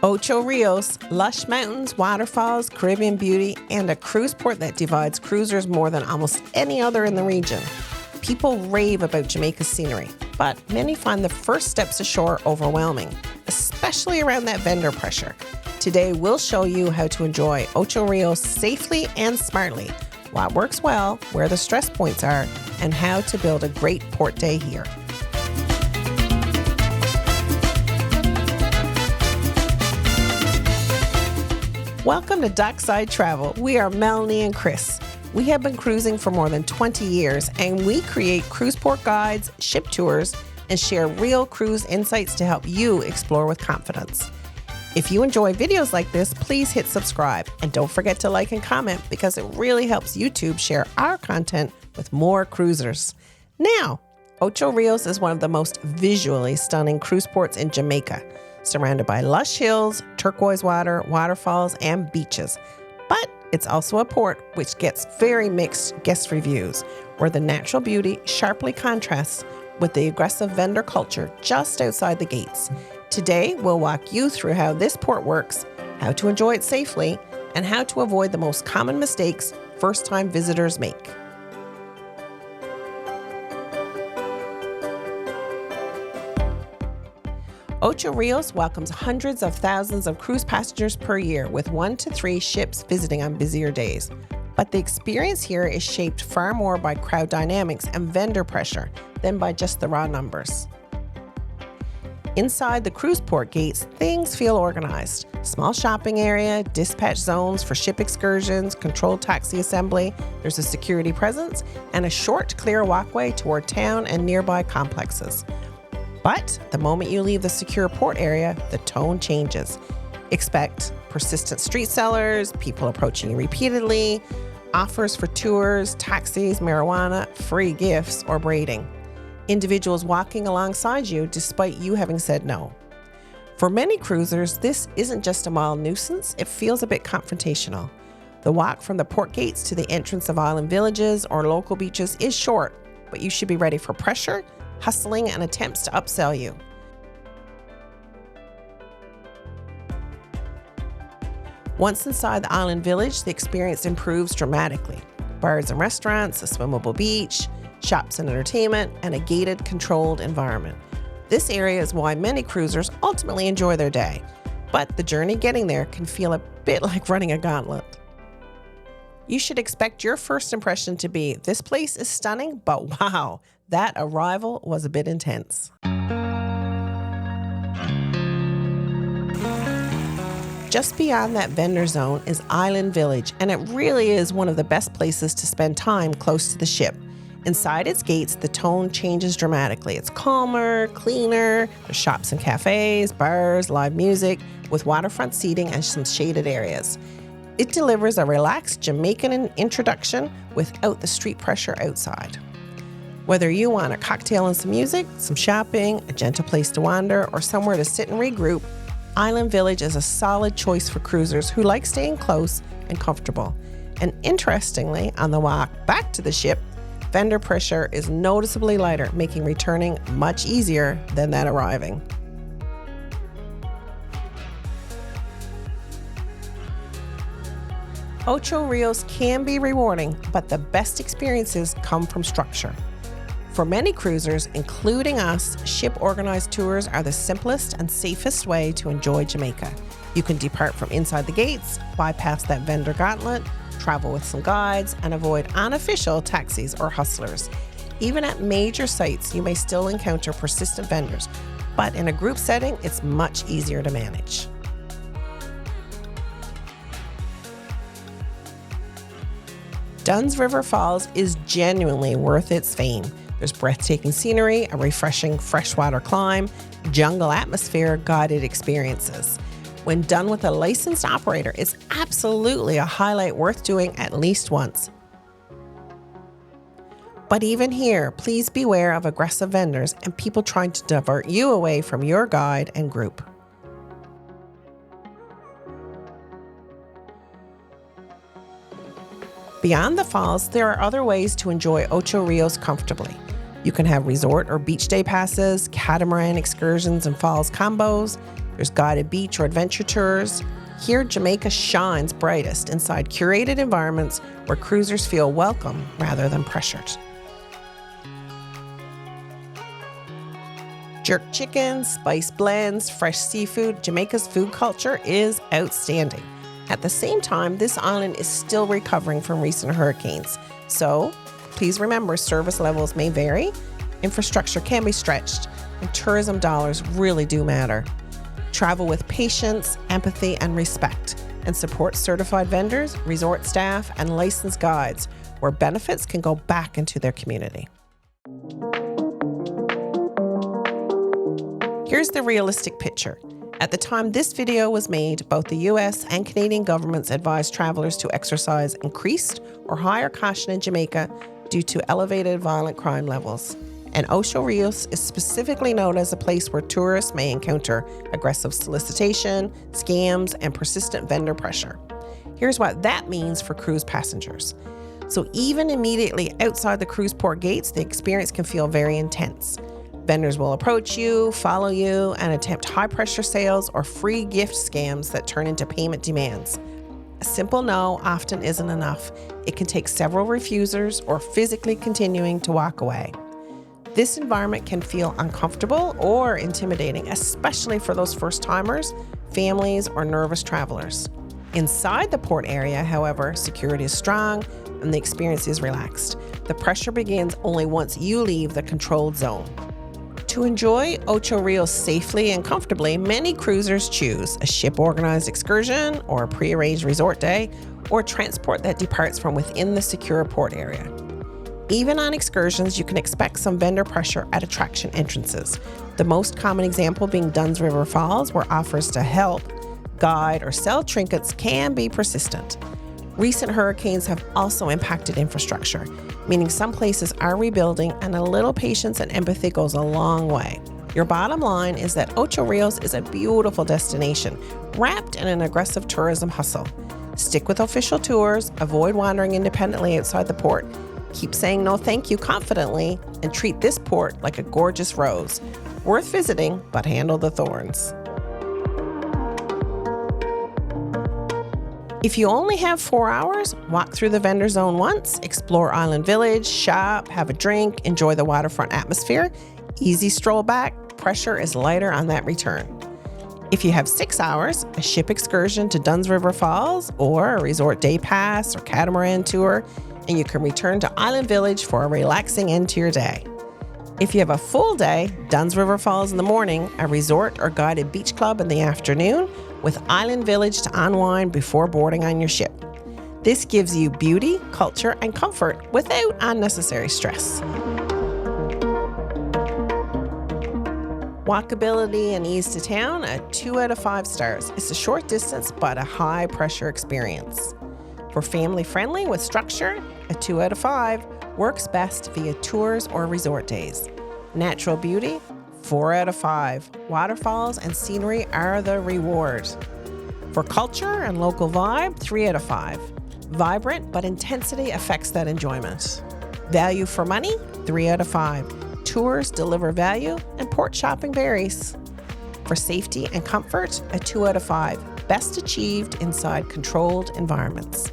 Ocho Rios, lush mountains, waterfalls, Caribbean beauty, and a cruise port that divides cruisers more than almost any other in the region. People rave about Jamaica's scenery, but many find the first steps ashore overwhelming, especially around that vendor pressure. Today, we'll show you how to enjoy Ocho Rios safely and smartly, what works well, where the stress points are, and how to build a great port day here. Welcome to Dockside Travel. We are Melanie and Chris. We have been cruising for more than 20 years, and we create cruise port guides, ship tours, and share real cruise insights to help you explore with confidence. If you enjoy videos like this, please hit subscribe, and don't forget to like and comment because it really helps YouTube share our content with more cruisers. Now, Ocho Rios is one of the most visually stunning cruise ports in Jamaica, surrounded by lush hills, turquoise water, waterfalls, and beaches. But it's also a port which gets very mixed guest reviews, where the natural beauty sharply contrasts with the aggressive vendor culture just outside the gates. Today, we'll walk you through how this port works, how to enjoy it safely, and how to avoid the most common mistakes first-time visitors make. Ocho Rios welcomes hundreds of thousands of cruise passengers per year, with 1 to 3 ships visiting on busier days. But the experience here is shaped far more by crowd dynamics and vendor pressure than by just the raw numbers. Inside the cruise port gates, things feel organized. Small shopping area, dispatch zones for ship excursions, controlled taxi assembly, there's a security presence, and a short, clear walkway toward town and nearby complexes. But the moment you leave the secure port area, the tone changes. Expect persistent street sellers, people approaching you repeatedly, offers for tours, taxis, marijuana, free gifts, or braiding. Individuals walking alongside you despite you having said no. For many cruisers, this isn't just a mild nuisance, it feels a bit confrontational. The walk from the port gates to the entrance of island villages or local beaches is short, but you should be ready for pressure, hustling, and attempts to upsell you. Once inside the island village, the experience improves dramatically. Bars and restaurants, a swimmable beach, shops and entertainment, and a gated, controlled environment. This area is why many cruisers ultimately enjoy their day, but the journey getting there can feel a bit like running a gauntlet. You should expect your first impression to be, this place is stunning, but wow, that arrival was a bit intense. Just beyond that vendor zone is Island Village, and it really is one of the best places to spend time close to the ship. Inside its gates, the tone changes dramatically. It's calmer, cleaner, there's shops and cafes, bars, live music, with waterfront seating and some shaded areas. It delivers a relaxed Jamaican introduction without the street pressure outside. Whether you want a cocktail and some music, some shopping, a gentle place to wander, or somewhere to sit and regroup, Island Village is a solid choice for cruisers who like staying close and comfortable. And interestingly, on the walk back to the ship, vendor pressure is noticeably lighter, making returning much easier than that arriving. Ocho Rios can be rewarding, but the best experiences come from structure. For many cruisers, including us, ship-organized tours are the simplest and safest way to enjoy Jamaica. You can depart from inside the gates, bypass that vendor gauntlet, travel with some guides, and avoid unofficial taxis or hustlers. Even at major sites, you may still encounter persistent vendors, but in a group setting, it's much easier to manage. Dunn's River Falls is genuinely worth its fame. There's breathtaking scenery, a refreshing freshwater climb, jungle atmosphere, guided experiences. When done with a licensed operator, it's absolutely a highlight worth doing at least once. But even here, please beware of aggressive vendors and people trying to divert you away from your guide and group. Beyond the falls, there are other ways to enjoy Ocho Rios comfortably. You can have resort or beach day passes, catamaran excursions and falls combos, There's guided beach or adventure tours. Here, Jamaica shines brightest inside curated environments where cruisers feel welcome rather than pressured. Jerk chicken, spice blends, fresh seafood, Jamaica's food culture is outstanding. At the same time, this island is still recovering from recent hurricanes. So please remember, service levels may vary, infrastructure can be stretched, and tourism dollars really do matter. Travel with patience, empathy, and respect, and support certified vendors, resort staff, and licensed guides, where benefits can go back into their community. Here's the realistic picture. At the time this video was made, both the US and Canadian governments advised travelers to exercise increased or higher caution in Jamaica due to elevated violent crime levels. And Ocho Rios is specifically known as a place where tourists may encounter aggressive solicitation, scams, and persistent vendor pressure. Here's what that means for cruise passengers. So even immediately outside the cruise port gates, the experience can feel very intense. Vendors will approach you, follow you, and attempt high-pressure sales or free gift scams that turn into payment demands. A simple no often isn't enough. It can take several refusers or physically continuing to walk away. This environment can feel uncomfortable or intimidating, especially for those first-timers, families, or nervous travelers. Inside the port area, however, security is strong and the experience is relaxed. The pressure begins only once you leave the controlled zone. To enjoy Ocho Rios safely and comfortably, many cruisers choose a ship-organized excursion or a pre-arranged resort day or transport that departs from within the secure port area. Even on excursions, you can expect some vendor pressure at attraction entrances. The most common example being Dunn's River Falls, where offers to help, guide, or sell trinkets can be persistent. Recent hurricanes have also impacted infrastructure, meaning some places are rebuilding, and a little patience and empathy goes a long way. Your bottom line is that Ocho Rios is a beautiful destination, wrapped in an aggressive tourism hustle. Stick with official tours, avoid wandering independently outside the port, keep saying no thank you confidently, and treat this port like a gorgeous rose. Worth visiting, but handle the thorns. If you only have 4 hours, walk through the vendor zone once, explore Island Village, shop, have a drink, enjoy the waterfront atmosphere. Easy stroll back, pressure is lighter on that return. If you have 6 hours, a ship excursion to Dunn's River Falls or a resort day pass or catamaran tour, and you can return to Island Village for a relaxing end to your day. If you have a full day, Dunn's River Falls in the morning, a resort or guided beach club in the afternoon, with Island Village to unwind before boarding on your ship. This gives you beauty, culture, and comfort without unnecessary stress. Walkability and ease to town, a 2 out of 5 stars. It's a short distance, but a high pressure experience. For family friendly with structure, a 2 out of 5 works best via tours or resort days. Natural beauty, 4 out of 5. Waterfalls and scenery are the reward. For culture and local vibe, 3 out of 5. Vibrant, but intensity affects that enjoyment. Value for money, 3 out of 5. Tours deliver value and port shopping varies. For safety and comfort, a 2 out of 5. Best achieved inside controlled environments.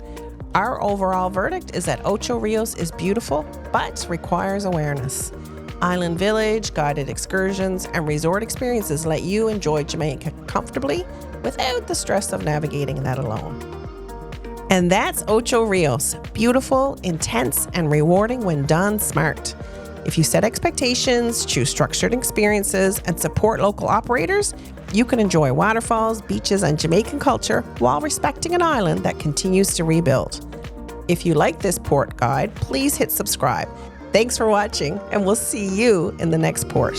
Our overall verdict is that Ocho Rios is beautiful, but requires awareness. Island Village, guided excursions, and resort experiences let you enjoy Jamaica comfortably without the stress of navigating that alone. And that's Ocho Rios, beautiful, intense, and rewarding when done smart. If you set expectations, choose structured experiences, and support local operators, you can enjoy waterfalls, beaches, and Jamaican culture while respecting an island that continues to rebuild. If you like this port guide, please hit subscribe. Thanks for watching, and we'll see you in the next port.